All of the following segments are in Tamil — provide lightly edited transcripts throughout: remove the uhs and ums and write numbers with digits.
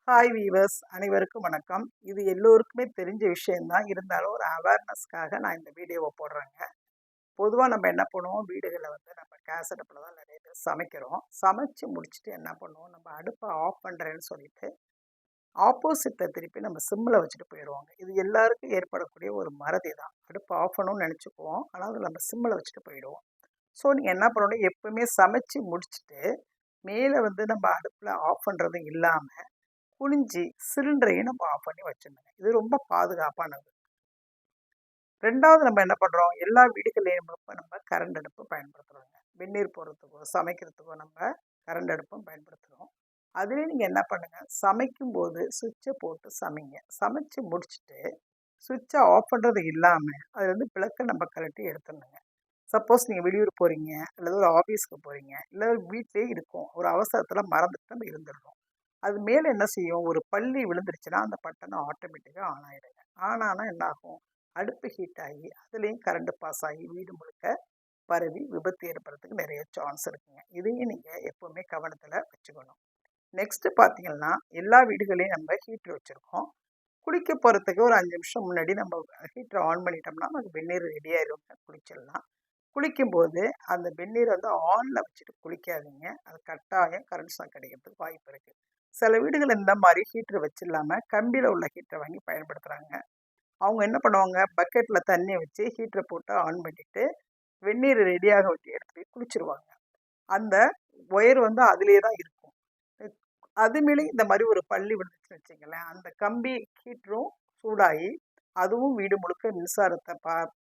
ஹாய் வீவர்ஸ் அனைவருக்கும் வணக்கம். இது எல்லோருக்குமே தெரிஞ்ச விஷயம் தான். இருந்தாலும் ஒரு அவேர்னஸ்க்காக நான் இந்த வீடியோவை போடுறேங்க. பொதுவா நம்ம என்ன பண்ணுவோம், வீடுகள்ல நம்ம கேஸ் அடுப்புல தான் நெறைய பேர் சமைக்கிறோம். சமைச்சு முடிச்சுட்டு என்ன பண்ணுவோம், நம்ம அடுப்ப ஆஃப் பண்றேன்னு சொல்லிட்டு, ஆப்போசிட்ல திருப்பி நம்ம சிம்ல வச்சுட்டு போயிருவோங்க. இது எல்லாருக்கும் ஏற்படக்கூடிய ஒரு மறதி தான். அடுப்ப ஆஃப் பண்ணணும்னு நெனச்சுக்குவோம். ஆனா, அத நம்ம சிம்ல வச்சுட்டு போயிடுவோம். ஸோ, நீங்க என்ன பண்ணணும், எப்பவுமே சமைச்சு முடிச்சுட்டு, மேல நம்ம அடுப்புல ஆஃப் பண்றது இல்லாம குனிஞ்சு சிலிண்டரையும் நம்ம ஆஃப் பண்ணி வச்சிடணுங்க. இது ரொம்ப பாதுகாப்பானது. 2வது நம்ம என்ன பண்றோம், எல்லா வீடுகள்லயும் இப்ப நம்ம கரண்ட் அடுப்பு பயன்படுத்துறோங்க. வெந்நீர் போடுறதுக்கோ, சமைக்கிறதுக்கோ நம்ம கரண்ட் அடுப்பும் பயன்படுத்துறோம். அதுலயும் நீங்க என்ன பண்ணுங்க, சமைக்கும்போது ஸ்விட்ச போட்டு சமைங்க. சமைச்சு முடிச்சுட்டு, ஸ்விட்ச ஆஃப் பண்றது இல்லாம, அதுலருந்து பிளக்க நம்ம கழட்டி எடுத்துடணுங்க. சப்போஸ் நீங்க வெளியூர் போறீங்க, அல்லது ஒரு ஆஃபீஸ்க்கு போறீங்க, இல்ல வீட்லயே இருக்கோம். ஒரு அவசரத்துல மறந்துட்டு நம்ம இருந்துடுறோம். அது மேல என்ன செய்யும், ஒரு பல்லி விழுந்துருச்சுன்னா, அந்த பட்டன் ஆட்டோமேட்டிக்கா ஆன் ஆயிடுங்க. ஆன் ஆனா என்ன ஆகும்? அடுப்பு ஹீட் ஆகி, அதுலயும் கரண்ட் பாஸ் ஆகி வீடு முழுக்க பரவி விபத்து ஏற்படுறதுக்கு நெறைய சான்ஸ் இருக்குங்க. இதையும் நீங்க எப்பவுமே கவனத்துல வச்சுக்கணும். நெக்ஸ்ட் பார்த்தீங்கன்னா, எல்லா வீடுகள்லயும் நம்ம ஹீட்டர் வச்சிருக்கோம். குளிக்க போறதுக்கு ஒரு 5 நிமிஷம் முன்னாடி நம்ம ஹீட்டர ஆன் பண்ணிட்டோம்னா, நமக்கு வெந்நீர் ரெடி ஆயிருங்க. குளிச்சிடலாம். குளிக்கும்போது அந்த வெந்நீர ஆன்ல வச்சுட்டு குளிக்காதீங்க. அது கட்டாயம் கரண்ட் ஷாக் அடிக்கிறதுக்கு வாய்ப்பு இருக்கு. சில வீடுகள் இந்த மாரி ஹீட்டர் வச்சில்லாம கம்பியில உள்ள ஹீட்டர வாங்கி பயன்படுத்துறாங்க. அவங்க என்ன பண்ணுவாங்க, பக்கெட்ல தண்ணி வச்சு ஹீட்டர போட்டு ஆன் பண்ணிட்டு, வெந்நீர் ரெடியாக வச்சு எடுத்துட்டு போய் குளிச்சுருவாங்க. அந்த ஒயர் அதிலேயே தான் இருக்கும். அது மேலேயும் இந்த மாரி ஒரு பல்லி விழுந்துச்சுன்னு வச்சுக்கங்களேன், அந்த கம்பி ஹீட்டரும் சூடாகி, அதுவும் வீடு முழுக்க மின்சாரத்த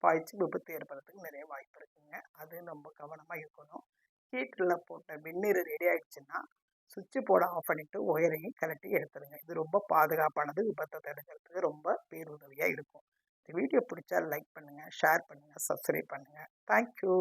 பாய்ச்சி விபத்து ஏற்படுறதுக்கு நெறைய வாய்ப்பு இருக்குங்க. அது நம்ம கவனமா இருக்கணும். ஹீட்டர்ல போட்ட வெந்நீர் ரெடி ஆயிடுச்சுன்னா, சுவிட்ச் போர்ட ஆஃப் பண்ணிட்டு ஒயரையும் கழட்டி எடுத்துருங்க. இது ரொம்ப பாதுகாப்பானது. விபத்த தடுக்கிறதுக்கு ரொம்ப பேருதவியா இருக்கும். இந்த வீடியோ பிடிச்சா லைக் பண்ணுங்க, ஷேர் பண்ணுங்க, சப்ஸ்கிரைப் பண்ணுங்க. Thank you.